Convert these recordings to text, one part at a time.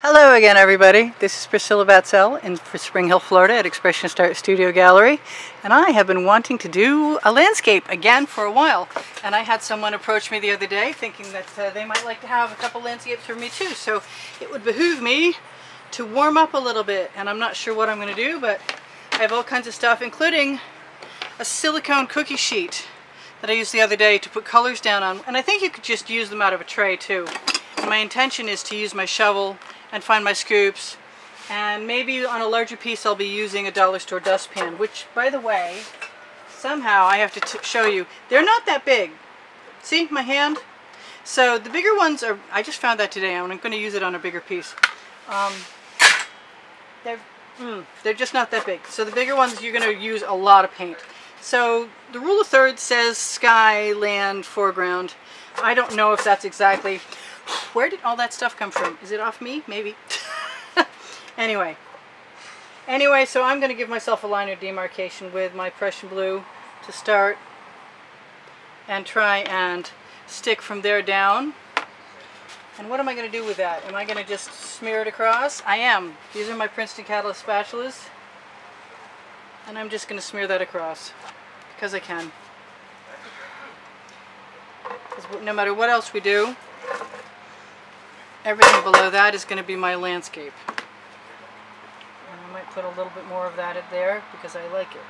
Hello again, everybody. This is Priscilla Batzel in Spring Hill, Florida at Expressionist Art Studio Gallery, and I have been wanting to do a landscape again for a while. And I had someone approach me the other day thinking that they might like to have a couple landscapes for me too, so it would behoove me to warm up a little bit. And I'm not sure what I'm going to do, but I have all kinds of stuff, including a silicone cookie sheet that I used the other day to put colors down on, and I think you could just use them out of a tray too. And my intention is to use my shovel and find my scoops, and maybe on a larger piece I'll be using a dollar store dustpan, which, by the way, somehow I have to show you, they're not that big. See my hand? So the bigger ones are, I just found that today and I'm going to use it on a bigger piece. They're just not that big. So the bigger ones, you're going to use a lot of paint. So the rule of thirds says sky, land, foreground. I don't know if that's exactly... Where did all that stuff come from? Is it off me? Maybe. Anyway, so I'm going to give myself a line of demarcation with my Prussian blue to start and try and stick from there down. And what am I going to do with that? Am I going to just smear it across? I am. These are my Princeton Catalyst spatulas. And I'm just going to smear that across because I can. Because no matter what else we do, everything below that is going to be my landscape. And I might put a little bit more of that in there because I like it.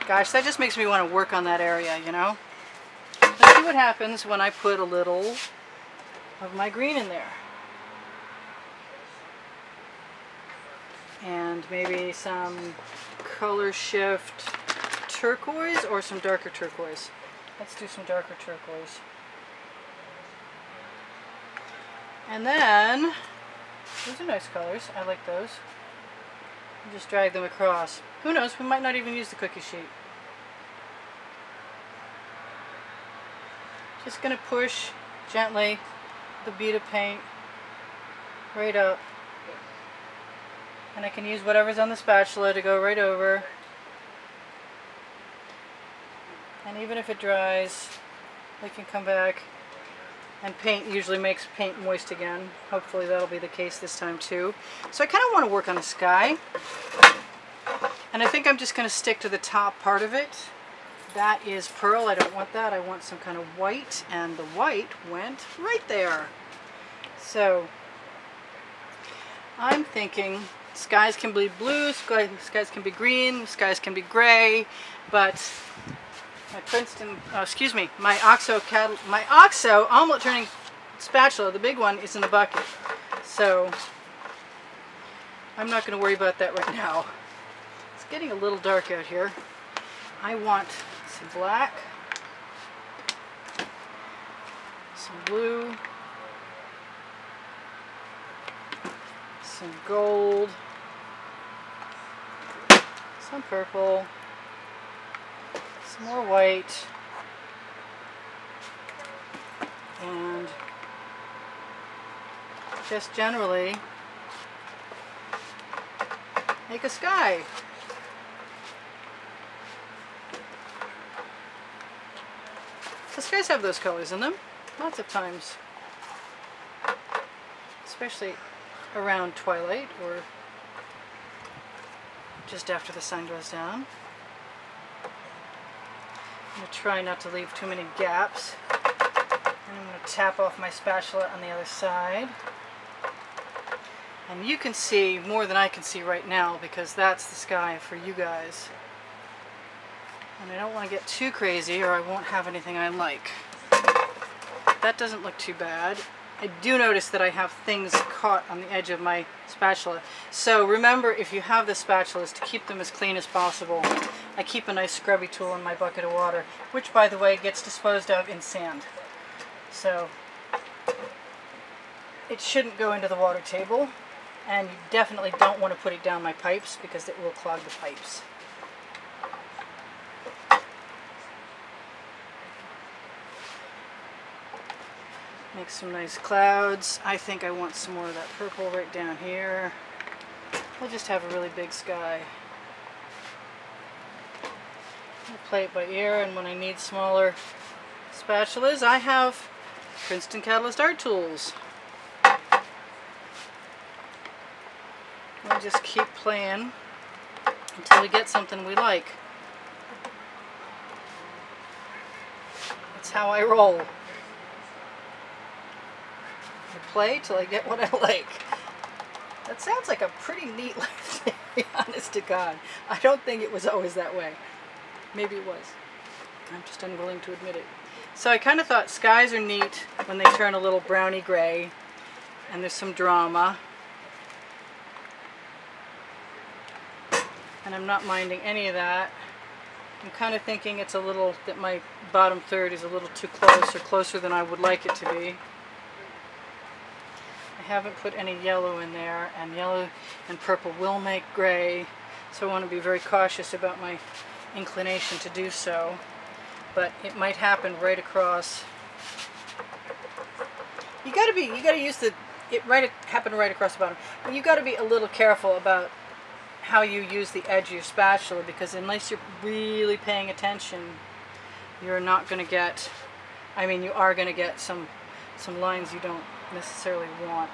Gosh, that just makes me want to work on that area, you know? Let's see what happens when I put a little of my green in there. And maybe some color shift turquoise or some darker turquoise. Let's do some darker turquoise. And then, those are nice colors. I like those. Just drag them across. Who knows, we might not even use the cookie sheet. Just going to push gently the bead of paint right up. And I can use whatever's on the spatula to go right over. And even if it dries, we can come back. And paint usually makes paint moist again. Hopefully that'll be the case this time too. So I kind of want to work on the sky. And I think I'm just going to stick to the top part of it. That is pearl. I don't want that. I want some kind of white. And the white went right there. So I'm thinking skies can be blue, skies can be green, skies can be gray, but my Princeton, my OXO omelet turning spatula, the big one, is in the bucket. So I'm not going to worry about that right now. It's getting a little dark out here. I want some black, some blue, some gold, some purple, some more white, and just generally make a sky. The skies have those colors in them lots of times, especially around twilight or just after the sun goes down. I'm going to try not to leave too many gaps. And I'm going to tap off my spatula on the other side. And you can see more than I can see right now because that's the sky for you guys. And I don't want to get too crazy or I won't have anything I like. That doesn't look too bad. I do notice that I have things caught on the edge of my spatula. So remember, if you have the spatulas, to keep them as clean as possible, I keep a nice scrubby tool in my bucket of water, which, by the way, gets disposed of in sand. So it shouldn't go into the water table, and you definitely don't want to put it down my pipes because it will clog the pipes. Make some nice clouds. I think I want some more of that purple right down here. We'll just have a really big sky. I'll play it by ear, and when I need smaller spatulas, I have Princeton Catalyst art tools. just keep playing until we get something we like. That's how I roll. I play till I get what I like. That sounds like a pretty neat life, to be honest to God. I don't think it was always that way. Maybe it was. I'm just unwilling to admit it. So I kind of thought skies are neat when they turn a little browny gray and there's some drama. And I'm not minding any of that. I'm kind of thinking it's a little, that my bottom third is a little too close, or closer than I would like it to be. I haven't put any yellow in there, and yellow and purple will make gray, so I want to be very cautious about my inclination to do so. But it might happen right across. You gotta use happen right across the bottom. But you gotta be a little careful about how you use the edge of your spatula, because unless you're really paying attention, you're not gonna get, I mean, you are gonna get some lines you don't necessarily want.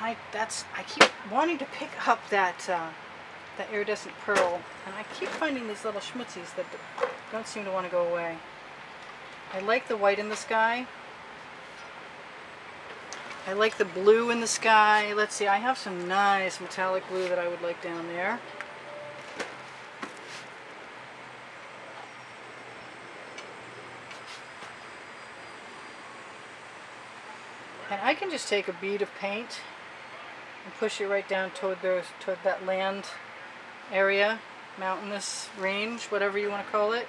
And I keep wanting to pick up that iridescent pearl, and I keep finding these little schmutzies that don't seem to want to go away. I like the white in the sky. I like the blue in the sky. Let's see, I have some nice metallic blue that I would like down there. And I can just take a bead of paint and push it right down toward that land area, mountainous range, whatever you want to call it.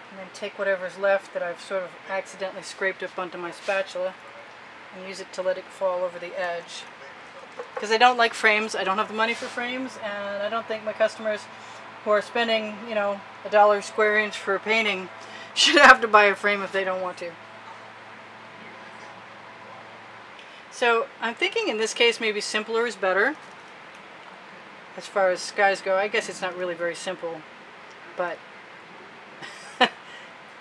And then take whatever's left that I've sort of accidentally scraped up onto my spatula and use it to let it fall over the edge. Because I don't like frames, I don't have the money for frames, and I don't think my customers who are spending, you know, $1 a square inch for a painting should have to buy a frame if they don't want to. So I'm thinking in this case maybe simpler is better as far as skies go. I guess it's not really very simple, but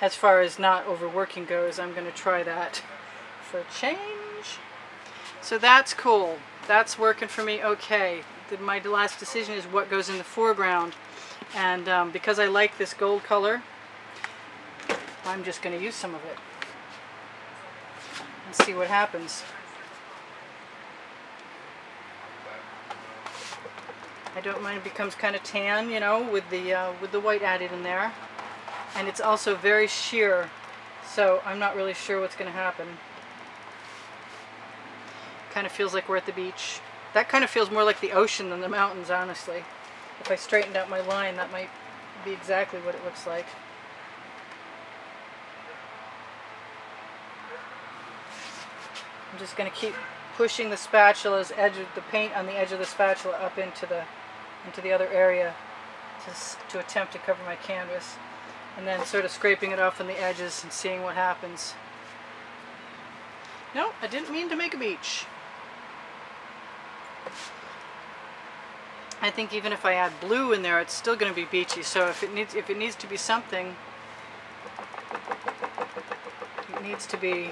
as far as not overworking goes, I'm going to try that for a change. So that's cool. That's working for me okay. My last decision is what goes in the foreground, and because I like this gold color, I'm just going to use some of it and see what happens. I don't mind it becomes kind of tan, you know, with the white added in there. And it's also very sheer, so I'm not really sure what's going to happen. Kind of feels like we're at the beach. That kind of feels more like the ocean than the mountains, honestly. If I straightened out my line, that might be exactly what it looks like. I'm just going to keep pushing the spatula's edge of the paint on the edge of the spatula up into the other area to attempt to cover my canvas, and then sort of scraping it off on the edges and seeing what happens. No, I didn't mean to make a beach. I think even if I add blue in there, it's still going to be beachy. So if it needs to be something, it needs to be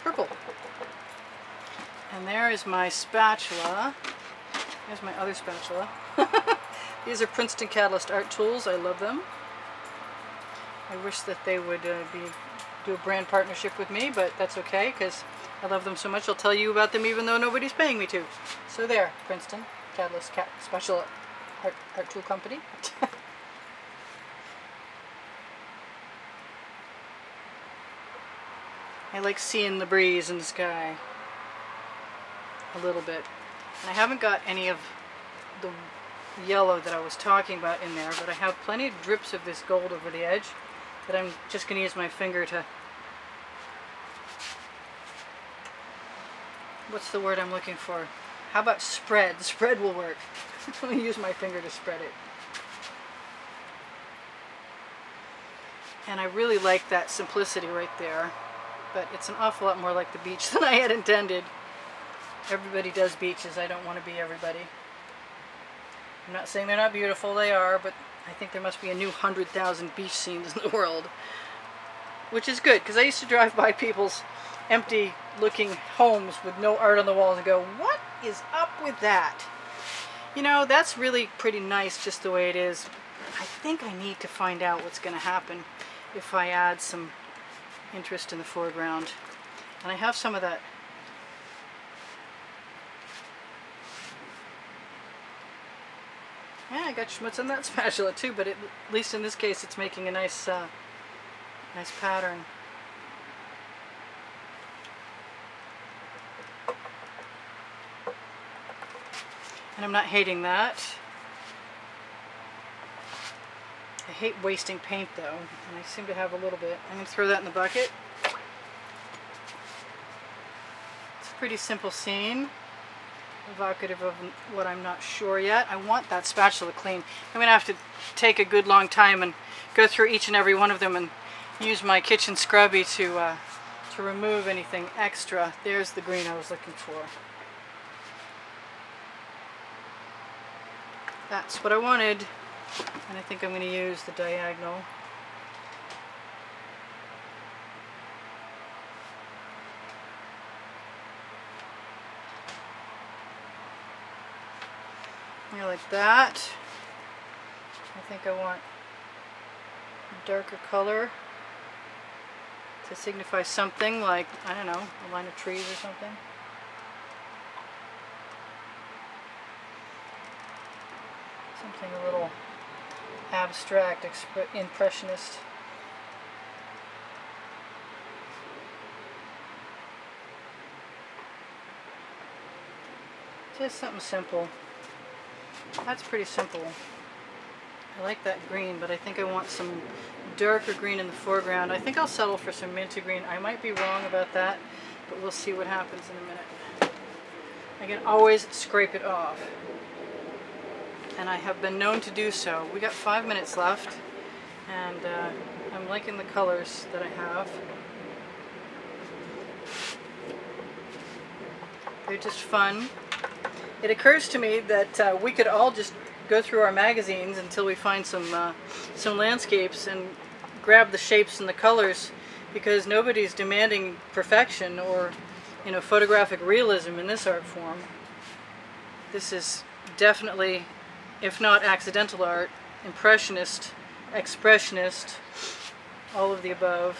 purple. And there is my spatula. There's my other spatula. These are Princeton Catalyst art tools. I love them. I wish that they would do a brand partnership with me, but that's okay because I love them so much. I'll tell you about them even though nobody's paying me to. So there, Princeton Catalyst Spatial art tool company. I like seeing the breeze in the sky a little bit. And I haven't got any of the yellow that I was talking about in there, but I have plenty of drips of this gold over the edge that I'm just going to use my finger to... What's the word I'm looking for? How about spread? Spread will work. Let me use my finger to spread it. And I really like that simplicity right there, but it's an awful lot more like the beach than I had intended. Everybody does beaches. I don't want to be everybody. I'm not saying they're not beautiful, they are, but I think there must be a new 100,000 beach scenes in the world. which is good, because I used to drive by people's empty looking homes with no art on the walls and go, what is up with that? You know, that's really pretty nice just the way it is. I think I need to find out what's going to happen if I add some interest in the foreground. And I have some of that. Yeah, I got schmutz on that spatula too, but at least in this case it's making a nice nice pattern. And I'm not hating that. I hate wasting paint though, and I seem to have a little bit. I'm going to throw that in the bucket. It's a pretty simple scene, evocative of what I'm not sure yet. I want that spatula clean. I'm going to have to take a good long time and go through each and every one of them and use my kitchen scrubby to remove anything extra. There's the green I was looking for. That's what I wanted, and I think I'm going to use the diagonal. Yeah, like that. I think I want a darker color to signify something like, I don't know, a line of trees or something. Something a little abstract, impressionist. Just something simple. That's pretty simple. I like that green, but I think I want some darker green in the foreground. I think I'll settle for some minty green. I might be wrong about that, but we'll see what happens in a minute. I can always scrape it off, and I have been known to do so. We got 5 minutes left, and I'm liking the colors that I have. They're just fun. It occurs to me that we could all just go through our magazines until we find some landscapes and grab the shapes and the colors, because nobody's demanding perfection or, you know, photographic realism in this art form. This is definitely, if not accidental art, impressionist, expressionist, all of the above,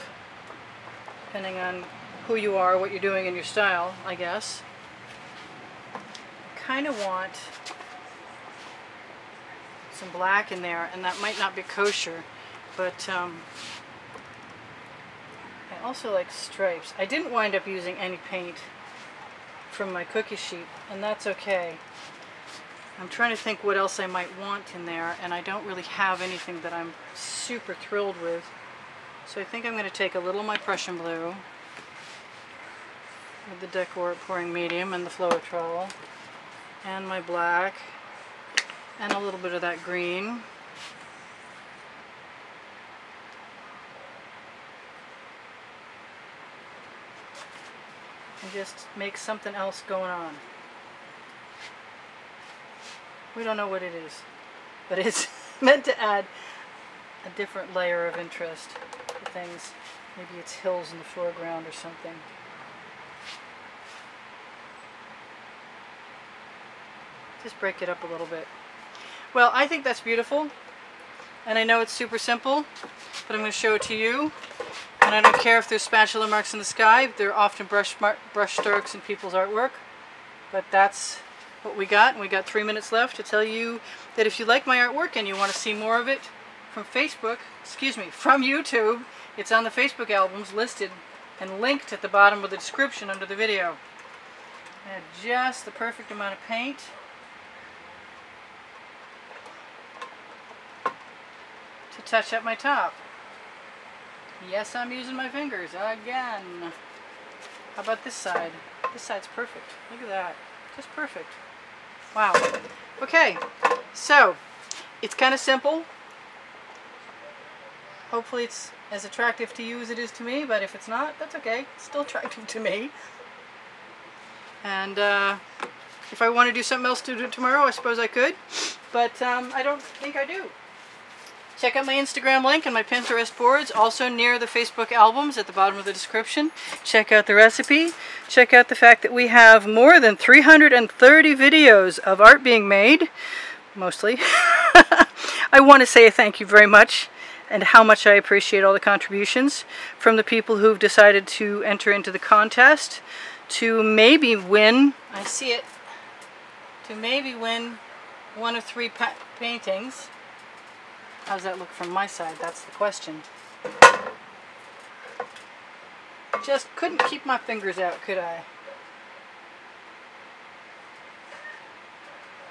depending on who you are, what you're doing in your style, I guess. I kind of want some black in there, and that might not be kosher, but I also like stripes. I didn't wind up using any paint from my cookie sheet, and that's okay. I'm trying to think what else I might want in there, and I don't really have anything that I'm super thrilled with. So I think I'm going to take a little of my Prussian blue with the Decor pouring medium and the Floetrol, and my black, and a little bit of that green. And just make something else going on. We don't know what it is, but it's meant to add a different layer of interest to things. Maybe it's hills in the foreground or something. Just break it up a little bit. Well, I think that's beautiful, and I know it's super simple, but I'm going to show it to you. And I don't care if there's spatula marks in the sky. They're often brush strokes in people's artwork, but that's what we got, and we got 3 minutes left to tell you that if you like my artwork and you want to see more of it from from YouTube, it's on the Facebook albums listed and linked at the bottom of the description under the video. And just the perfect amount of paint to touch up my top. Yes, I'm using my fingers again. How about this side? This side's perfect. Look at that. Just perfect. Wow. Okay, so it's kind of simple. Hopefully it's as attractive to you as it is to me, but if it's not, that's okay. It's still attractive to me. And if I want to do something else to do tomorrow, I suppose I could, but I don't think I do. Check out my Instagram link and my Pinterest boards, also near the Facebook albums at the bottom of the description. Check out the recipe. Check out the fact that we have more than 330 videos of art being made, mostly. I want to say thank you very much, and how much I appreciate all the contributions from the people who've decided to enter into the contest to maybe win, I see it, to maybe win 1 of 3 paintings. How does that look from my side? That's the question. Just couldn't keep my fingers out, could I?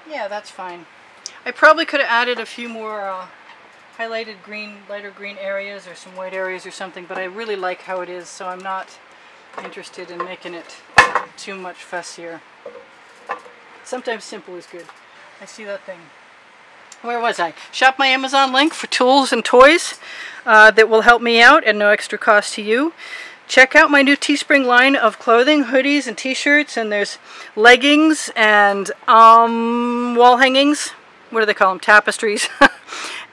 Yeah, that's fine. I probably could have added a few more highlighted green, lighter green areas or some white areas or something, but I really like how it is, so I'm not interested in making it too much fussier. Sometimes simple is good. I see that thing. Where was I? Shop my Amazon link for tools and toys that will help me out at no extra cost to you. Check out my new Teespring line of clothing, hoodies and t-shirts, and there's leggings and wall hangings. What do they call them? Tapestries.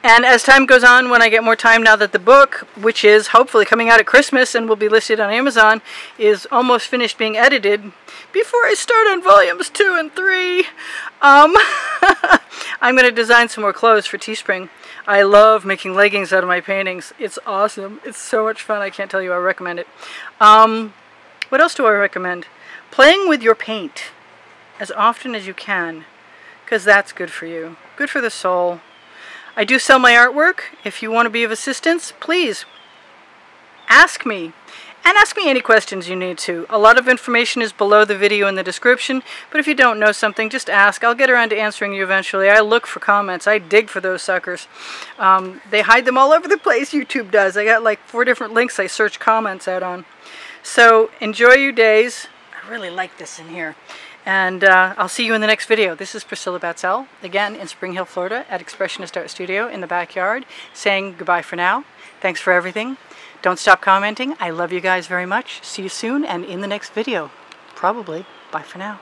And as time goes on, when I get more time, now that the book, which is hopefully coming out at Christmas and will be listed on Amazon, is almost finished being edited, before I start on volumes 2 and 3, I'm going to design some more clothes for Teespring. I love making leggings out of my paintings. It's awesome. It's so much fun. I can't tell you. I recommend it. What else do I recommend? Playing with your paint as often as you can, because that's good for you. Good for the soul. I do sell my artwork. If you want to be of assistance, please ask me. And ask me any questions you need to. A lot of information is below the video in the description, but if you don't know something, just ask. I'll get around to answering you eventually. I look for comments. I dig for those suckers. They hide them all over the place, YouTube does. I got like 4 different links I search comments out on. So enjoy your days. I really like this in here. And I'll see you in the next video. This is Priscilla Batzel, again in Spring Hill, Florida at Expressionist Art Studio in the backyard, saying goodbye for now. Thanks for everything. Don't stop commenting. I love you guys very much. See you soon and in the next video. Probably. Bye for now.